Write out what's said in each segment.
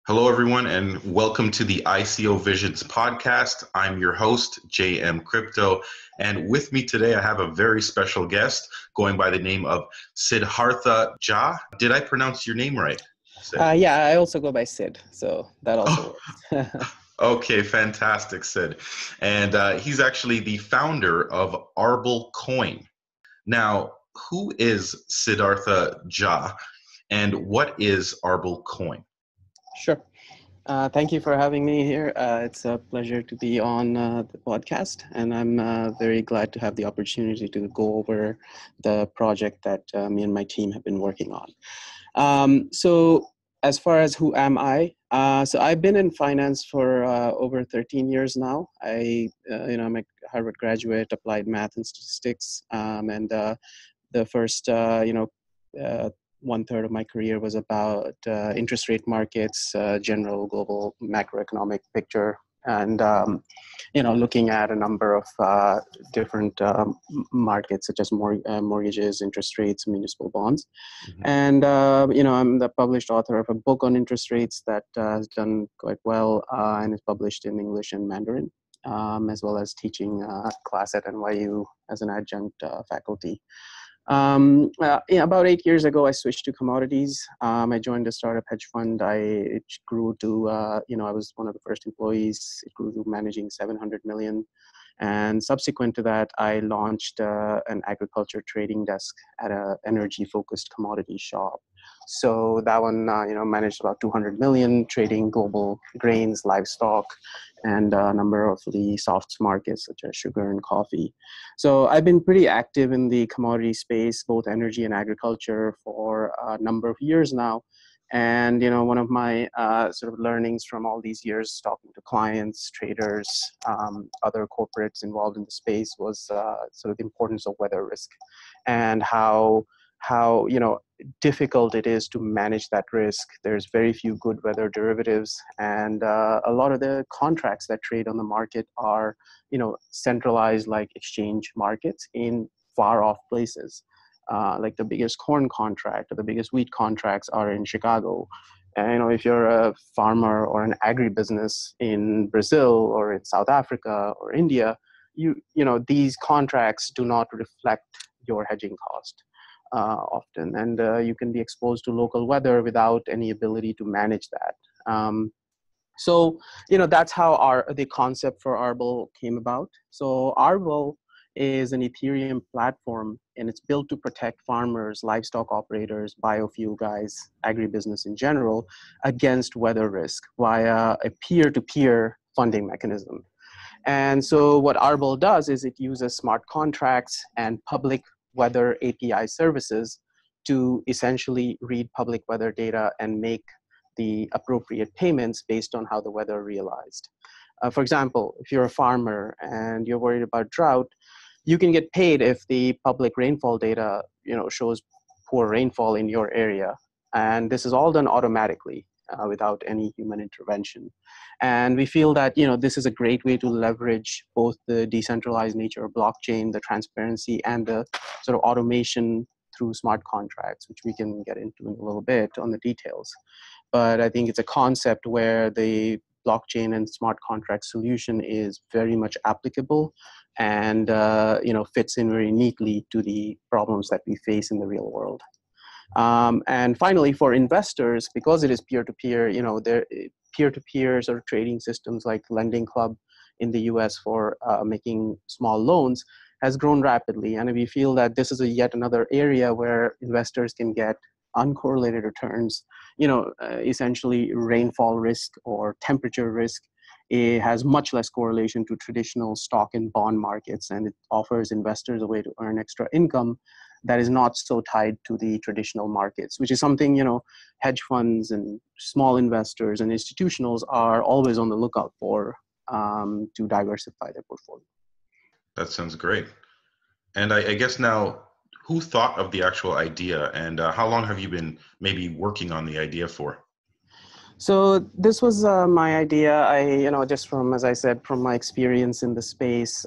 Hello, everyone, and welcome to the ICOVISIONS podcast. I'm your host, JM Crypto, and with me today, I have a very special guest going by the name of Siddhartha Jha. Did I pronounce your name right, Sid? Yeah, I also go by Sid, so that also Oh, works. okay, fantastic, Sid. And he's actually the founder of Arbolcoin. Now, who is Siddhartha Jha, and what is Arbolcoin? Sure. Thank you for having me here. It's a pleasure to be on the podcast, and I'm very glad to have the opportunity to go over the project that me and my team have been working on. So as far as who am I? So I've been in finance for over 13 years now. I'm a Harvard graduate, applied math and statistics, and the first, uh, one third of my career was about interest rate markets, general global macroeconomic picture, and looking at a number of different markets such as mortgages, interest rates, municipal bonds. Mhm. And I'm the published author of a book on interest rates that has done quite well and is published in English and Mandarin, as well as teaching class at NYU as an adjunct faculty. About 8 years ago, I switched to commodities. I joined a startup hedge fund. It grew to, I was one of the first employees. It grew to managing 700 million. And subsequent to that, I launched an agriculture trading desk at an energy-focused commodity shop. So that one, managed about 200 million, trading global grains, livestock, and a number of the soft markets such as sugar and coffee. So I've been pretty active in the commodity space, both energy and agriculture, for a number of years now. And one of my sort of learnings from all these years talking to clients, traders, other corporates involved in the space was sort of the importance of weather risk and how difficult it is to manage that risk. There's very few good weather derivatives, and a lot of the contracts that trade on the market are centralized, like exchange markets in far off places. Like the biggest corn contract or the biggest wheat contracts are in Chicago. And if you're a farmer or an agribusiness in Brazil or in South Africa or India, these contracts do not reflect your hedging cost often, and you can be exposed to local weather without any ability to manage that. So that's how the concept for Arbol came about. So Arbol is an Ethereum platform, and it's built to protect farmers, livestock operators, biofuel guys, agribusiness in general, against weather risk via a peer-to-peer funding mechanism. And so what Arbol does is it uses smart contracts and public weather API services to essentially read public weather data and make the appropriate payments based on how the weather realized. For example, if you're a farmer and you're worried about drought, you can get paid if the public rainfall data shows poor rainfall in your area. And this is all done automatically without any human intervention. And we feel that this is a great way to leverage both the decentralized nature of blockchain, the transparency, and the sort of automation through smart contracts, which we can get into in a little bit on the details. But I think it's a concept where the blockchain and smart contract solution is very much applicable and fits in very neatly to the problems that we face in the real world. And finally, for investors, because it is peer-to-peer, there peer-to-peer sort of trading systems like Lending Club in the US for making small loans has grown rapidly. And we feel that this is yet another area where investors can get uncorrelated returns. Essentially rainfall risk or temperature risk. It has much less correlation to traditional stock and bond markets, and it offers investors a way to earn extra income that is not so tied to the traditional markets, which is something, hedge funds and small investors and institutionals are always on the lookout for to diversify their portfolio. That sounds great. And I guess now, who thought of the actual idea, and how long have you been maybe working on the idea for? So this was my idea. Just from, as I said, from my experience in the space,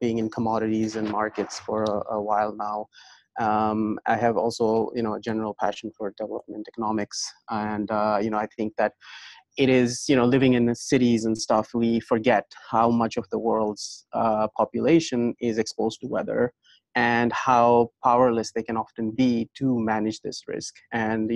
being in commodities and markets for a while now, I have also, a general passion for development economics. And, I think that it is, living in the cities and stuff, we forget how much of the world's population is exposed to weather and how powerless they can often be to manage this risk. And,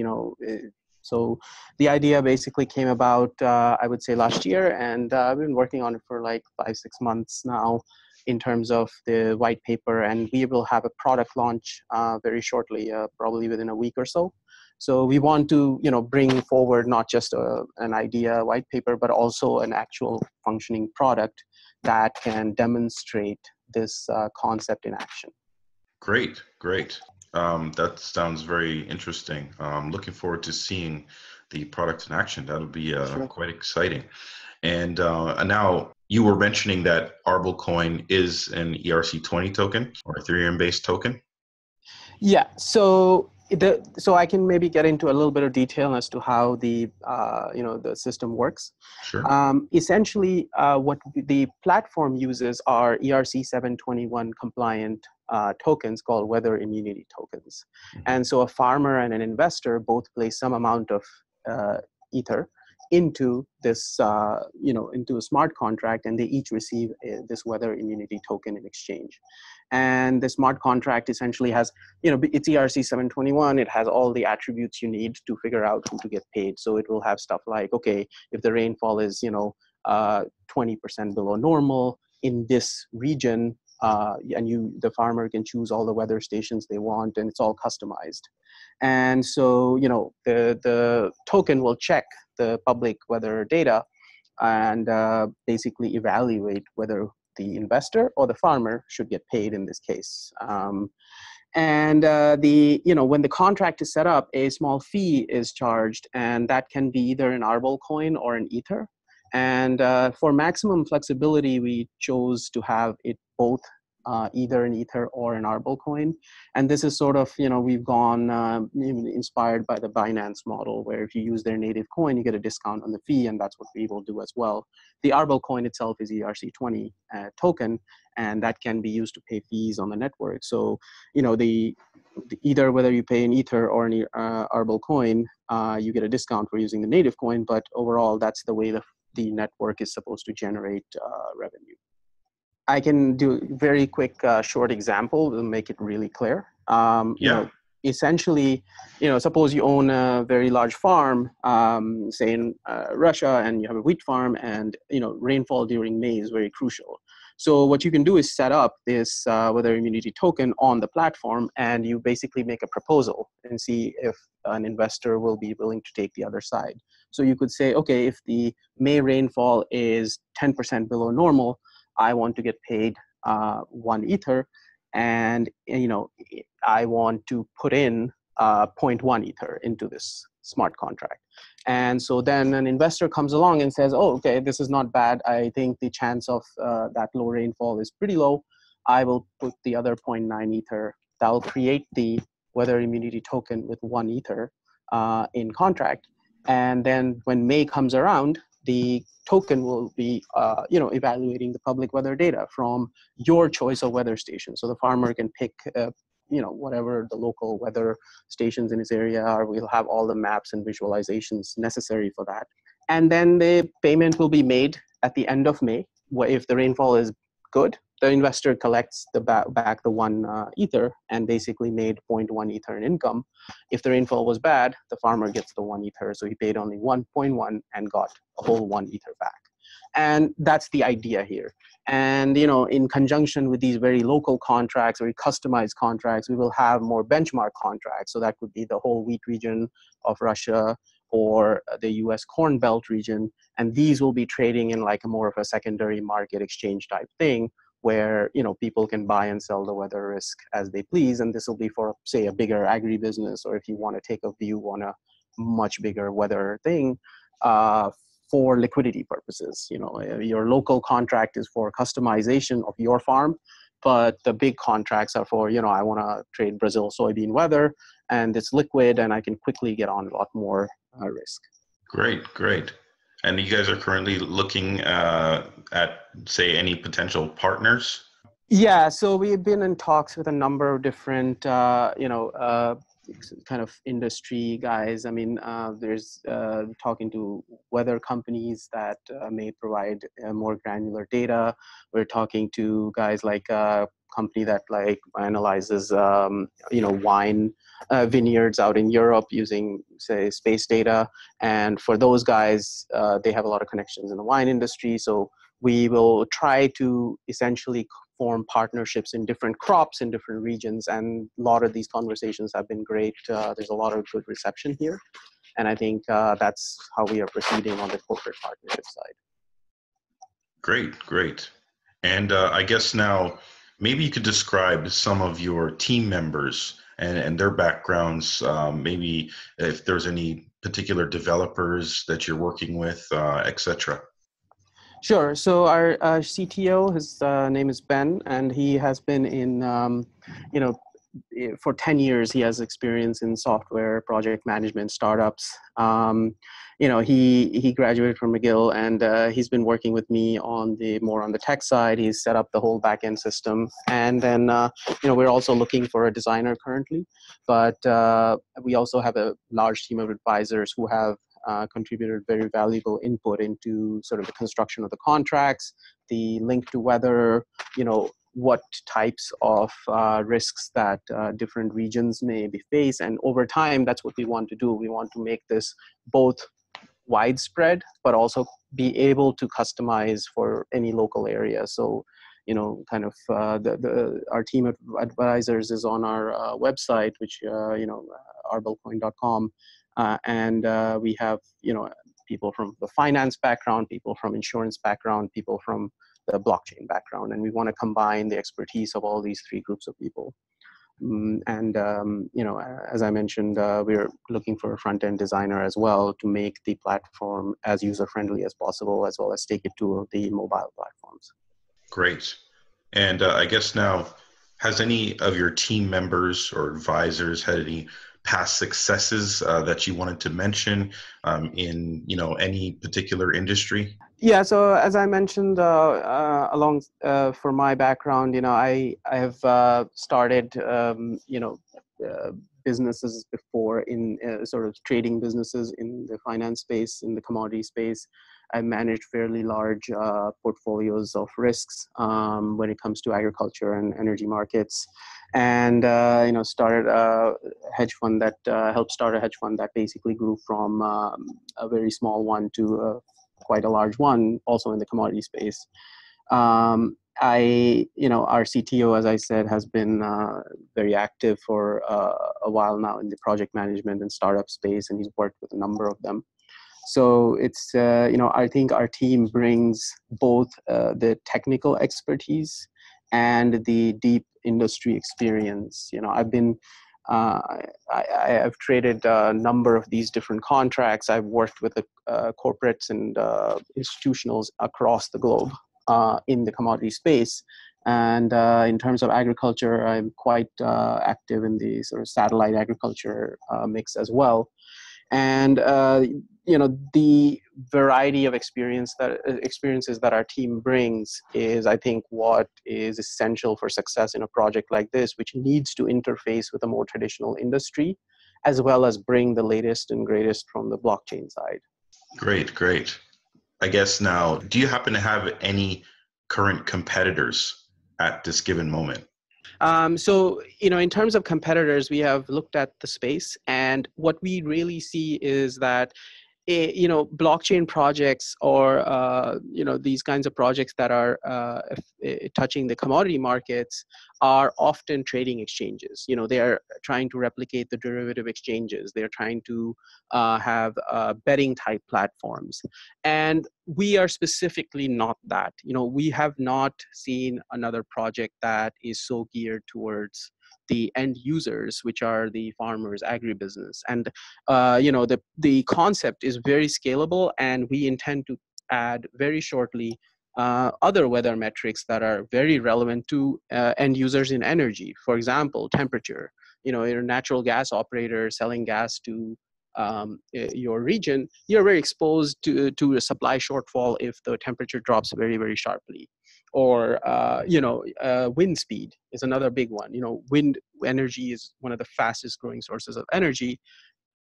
so the idea basically came about, I would say last year, and I've been working on it for like 5-6 months now in terms of the white paper, and we will have a product launch very shortly, probably within a week or so. So we want to, bring forward not just an idea white paper, but also an actual functioning product that can demonstrate this concept in action. Great, great. That sounds very interesting. Looking forward to seeing the product in action. That'll be Sure. quite exciting. And now you were mentioning that Arbol is an ERC20 token or Ethereum-based token. Yeah. So I can maybe get into a little bit of detail as to how the the system works. Sure. Essentially, what the platform uses are ERC 721 compliant tokens called weather immunity tokens. Mm-hmm. And so a farmer and an investor both place some amount of ether into this, into a smart contract, and they each receive this weather immunity token in exchange. And the smart contract essentially has, it's ERC 721. It has all the attributes you need to figure out who to get paid. So it will have stuff like, okay, if the rainfall is, 20% below normal in this region, and the farmer can choose all the weather stations they want, and it's all customized. And so, the token will check the public weather data and basically evaluate whether the investor or the farmer should get paid in this case. And when the contract is set up, a small fee is charged, and that can be either an Arbolcoin or an Ether. And for maximum flexibility, we chose to have it both either an Ether or an Arbol And this is sort of, we've gone inspired by the Binance model, where if you use their native coin, you get a discount on the fee, and that's what we will do as well. The Arbol itself is ERC20 token, and that can be used to pay fees on the network. So, either whether you pay an Ether or an Arbol you get a discount for using the native coin, but overall, that's the way the network is supposed to generate revenue. I can do a very quick, short example to make it really clear. Essentially, suppose you own a very large farm, say in Russia, and you have a wheat farm, and rainfall during May is very crucial. So what you can do is set up this weather immunity token on the platform, and you basically make a proposal and see if an investor will be willing to take the other side. So you could say, okay, if the May rainfall is 10% below normal, I want to get paid 1 Ether, and I want to put in 0.1 Ether into this smart contract. And so then an investor comes along and says, oh, okay, this is not bad. I think the chance of that low rainfall is pretty low. I will put the other 0.9 Ether. That will create the weather immunity token with 1 Ether in contract. And then when May comes around, the token will be, evaluating the public weather data from your choice of weather station. So the farmer can pick, whatever the local weather stations in his area are. We'll have all the maps and visualizations necessary for that. And then the payment will be made at the end of May. If the rainfall is good, the investor collects back the 1 Ether and basically made 0.1 Ether in income. If the rainfall was bad, the farmer gets the 1 Ether. So he paid only 1.1 and got a whole 1 Ether back. And that's the idea here. And, in conjunction with these very local contracts, very customized contracts, we will have more benchmark contracts. So that could be the whole wheat region of Russia or the US Corn Belt region. And these will be trading in like a more of a secondary market exchange type thing, where people can buy and sell the weather risk as they please. And this will be for, say, a bigger agribusiness, or if you want to take a view on a much bigger weather thing, for liquidity purposes. Your local contract is for customization of your farm, but the big contracts are for, I want to trade Brazil soybean weather, and it's liquid, and I can quickly get on a lot more risk. Great. And you guys are currently looking at, say, any potential partners? Yeah, so we've been in talks with a number of different, kind of industry guys. I mean, there's talking to weather companies that may provide more granular data. We're talking to guys like a company that like analyzes, wine vineyards out in Europe using, say, space data. And for those guys, they have a lot of connections in the wine industry. So we will try to essentially form partnerships in different crops in different regions, and a lot of these conversations have been great. There's a lot of good reception here, and I think that's how we are proceeding on the corporate partnership side. Great, great. And I guess now maybe you could describe some of your team members and their backgrounds. Maybe if there's any particular developers that you're working with, etc. Sure. So our CTO, his name is Ben, and he has been in, for 10 years, he has experience in software project management startups. He graduated from McGill, and he's been working with me on the tech side. He's set up the whole backend system, and then we're also looking for a designer currently, but we also have a large team of advisors who have contributed very valuable input into sort of the construction of the contracts, the link to weather, what types of risks that different regions may be face. And over time, that's what we want to do. We want to make this both widespread, but also be able to customize for any local area. So, our team of advisors is on our website, which, Arbolcoin.com. And we have, people from the finance background, people from insurance background, people from the blockchain background, and we want to combine the expertise of all these three groups of people. As I mentioned, we're looking for a front-end designer as well to make the platform as user-friendly as possible, as well as take it to the mobile platforms. Great. And I guess now, has any of your team members or advisors had any past successes that you wanted to mention in any particular industry? Yeah, so as I mentioned, for my background, I have started businesses before in sort of trading businesses in the finance space, in the commodity space. I managed fairly large portfolios of risks when it comes to agriculture and energy markets, and started a hedge fund that helped start a hedge fund that basically grew from a very small one to quite a large one, also in the commodity space. Our CTO, as I said, has been very active for a while now in the project management and startup space, and he's worked with a number of them. So it's, I think our team brings both the technical expertise and the deep industry experience. I've traded a number of these different contracts. I've worked with corporates and institutionals across the globe in the commodity space. And in terms of agriculture, I'm quite active in the sort of satellite agriculture mix as well. And the variety of experiences that our team brings is, I think, what is essential for success in a project like this, which needs to interface with a more traditional industry, as well as bring the latest and greatest from the blockchain side. Great, great. I guess now, do you happen to have any current competitors at this given moment? So, in terms of competitors, we have looked at the space, and what we really see is that blockchain projects or these kinds of projects that are touching the commodity markets are often trading exchanges. They are trying to replicate the derivative exchanges. They're trying to have betting type platforms, and we are specifically not that. We have not seen another project that is so geared towards the end users, which are the farmers, agribusiness. And the concept is very scalable, and we intend to add very shortly other weather metrics that are very relevant to end users in energy. For example, temperature. You're a natural gas operator selling gas to your region, you're very exposed to a supply shortfall if the temperature drops very, very sharply. or wind speed is another big one. Wind energy is one of the fastest growing sources of energy.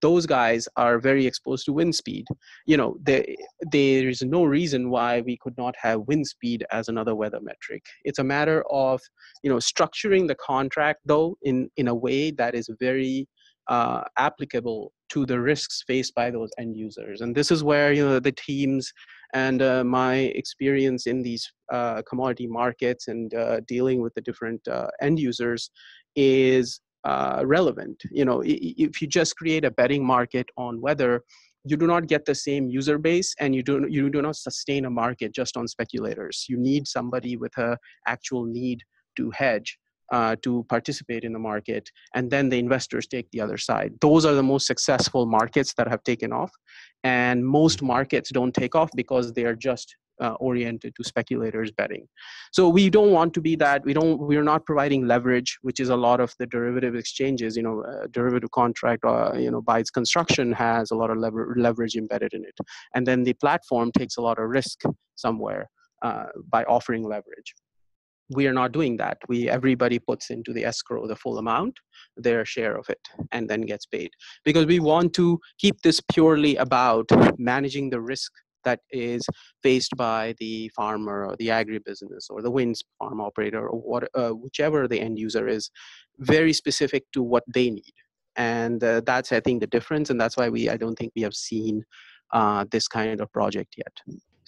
Those guys are very exposed to wind speed. There is no reason why we could not have wind speed as another weather metric. It's a matter of structuring the contract though in a way that is very applicable to the risks faced by those end users. And this is where the teams and my experience in these commodity markets and dealing with the different end users is relevant. If you just create a betting market on weather, you do not get the same user base, and you do not sustain a market just on speculators. You need somebody with a actual need to hedge, to participate in the market, and then the investors take the other side. Those are the most successful markets that have taken off, and most markets don't take off because they are just oriented to speculators betting. So we don't want to be that. We're not providing leverage, which is a lot of the derivative exchanges. Derivative contract, by its construction, has a lot of leverage embedded in it, and then the platform takes a lot of risk somewhere by offering leverage. We are not doing that. Everybody puts into the escrow the full amount, their share of it, and then gets paid, because we want to keep this purely about managing the risk that is faced by the farmer or the agribusiness or the wind farm operator or whichever the end user is, very specific to what they need. And that's, I think, the difference. And that's why I don't think we have seen this kind of project yet.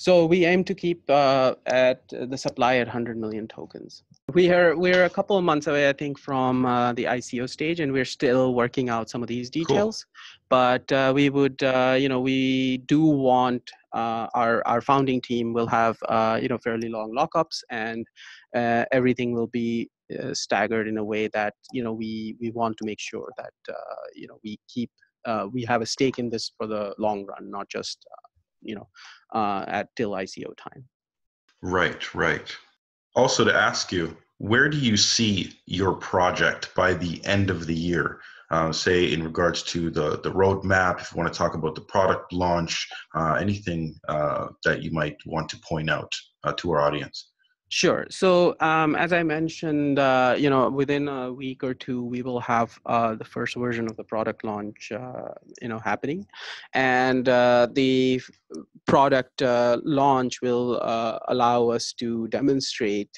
So we aim to keep at the supply at 100 million tokens. We're a couple of months away, I think, from the ICO stage, and we're still working out some of these details. Cool. But we would, we do want our founding team will have, fairly long lockups, and everything will be staggered in a way that, we want to make sure that, we have a stake in this for the long run, not just at till ICO time. Right. Also, to ask you, where do you see your project by the end of the year? Say in regards to the roadmap, if you want to talk about the product launch, anything that you might want to point out to our audience. Sure. So as I mentioned, within a week or two, we will have the first version of the product launch, happening, and the product launch will allow us to demonstrate,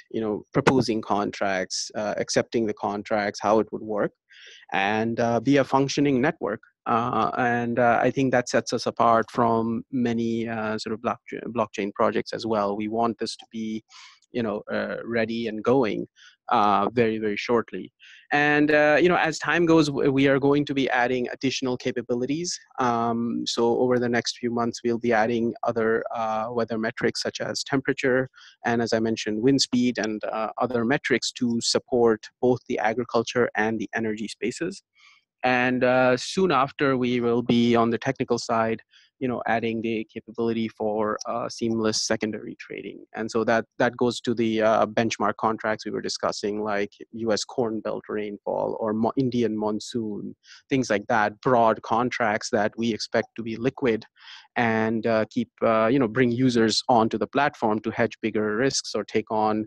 proposing contracts, accepting the contracts, how it would work, and be a functioning network. And I think that sets us apart from many sort of blockchain projects as well. We want this to be ready and going very, very shortly. And, as time goes, we are going to be adding additional capabilities. So over the next few months, we'll be adding other weather metrics such as temperature, and as I mentioned, wind speed, and other metrics to support both the agriculture and the energy spaces. And soon after, we will be on the technical side, adding the capability for seamless secondary trading. And so that goes to the benchmark contracts we were discussing, like US Corn Belt rainfall or Indian monsoon, things like that, broad contracts that we expect to be liquid and bring users onto the platform to hedge bigger risks or take on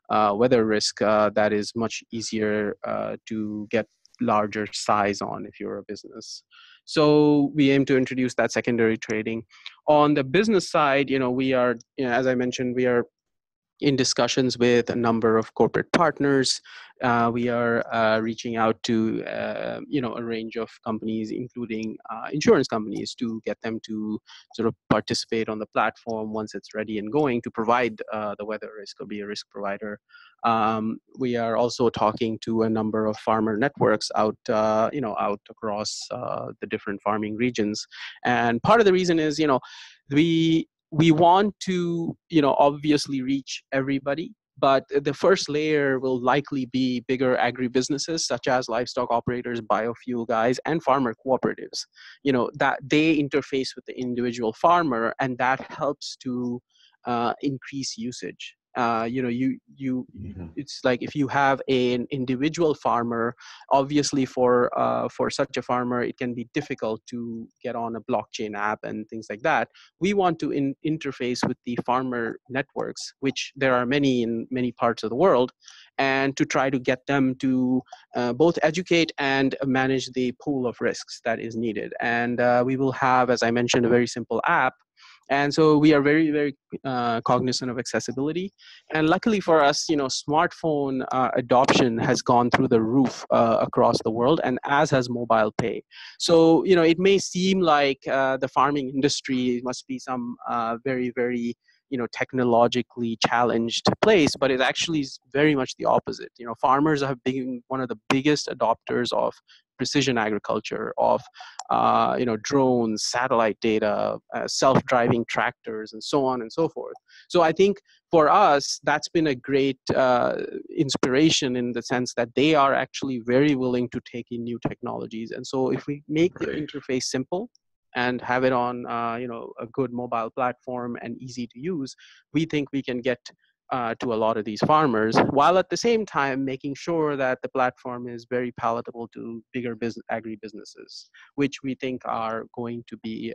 weather risk that is much easier to get larger size on if you're a business. So we aim to introduce that secondary trading. On the business side, we are, as I mentioned, we are in discussions with a number of corporate partners. We are reaching out to a range of companies, including insurance companies, to get them to sort of participate on the platform once it's ready and going to provide the weather risk or be a risk provider. We are also talking to a number of farmer networks out across the different farming regions. And part of the reason is, we want to, obviously reach everybody, but the first layer will likely be bigger agribusinesses such as livestock operators, biofuel guys, and farmer cooperatives. That they interface with the individual farmer, and that helps to increase usage. Mhm. it's like if you have an individual farmer, obviously for such a farmer it can be difficult to get on a blockchain app and things like that. We want to interface with the farmer networks, which there are many in many parts of the world, and to try to get them to both educate and manage the pool of risks that is needed. And we will have, as I mentioned, a very simple app. And so we are very, very cognizant of accessibility. And luckily for us, smartphone adoption has gone through the roof across the world, and as has mobile pay. So, it may seem like the farming industry must be some very, very technologically challenged place, but it actually is very much the opposite. Farmers have been one of the biggest adopters of precision agriculture, of drones, satellite data, self-driving tractors, and so on and so forth. So I think for us, that's been a great inspiration, in the sense that they are actually very willing to take in new technologies. And so if we make the Right. interface simple and have it on a good mobile platform and easy to use, we think we can get to a lot of these farmers, while at the same time making sure that the platform is very palatable to bigger agri-businesses, which we think are going to be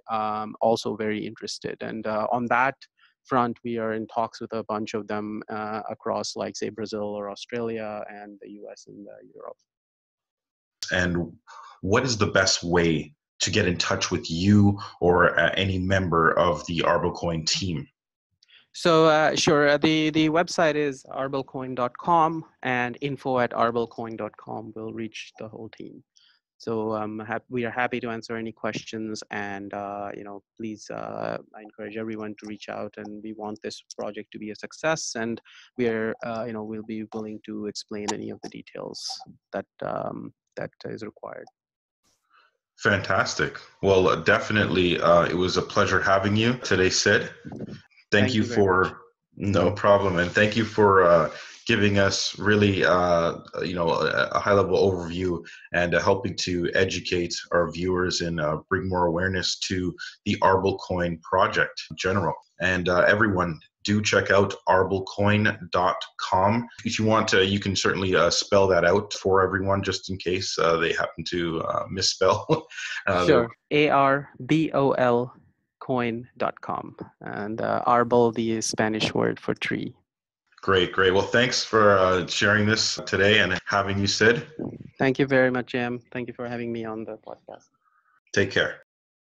also very interested. And on that front, we are in talks with a bunch of them across, like, say, Brazil or Australia and the US and Europe. And what is the best way to get in touch with you or any member of the Arbolcoin team? So sure, the website is arbolcoin.com, and info@arbolcoin.com will reach the whole team. So we are happy to answer any questions, and please, I encourage everyone to reach out, and we want this project to be a success, and we are we'll be willing to explain any of the details that that is required. Fantastic. Well, definitely, it was a pleasure having you today, Sid. Thank Thank you you very much. for no problem, and thank you for giving us really a high level overview and helping to educate our viewers and bring more awareness to the Arbol project in general. And everyone, do check out arbolcoin.com. If you want to, you can certainly spell that out for everyone, just in case they happen to misspell. Sure. Arbol coin.com, and arbol, the Spanish word for tree. Great, great. Well, thanks for sharing this today and having you, Sid. Thank you very much, Jam. Thank you for having me on the podcast. Take care.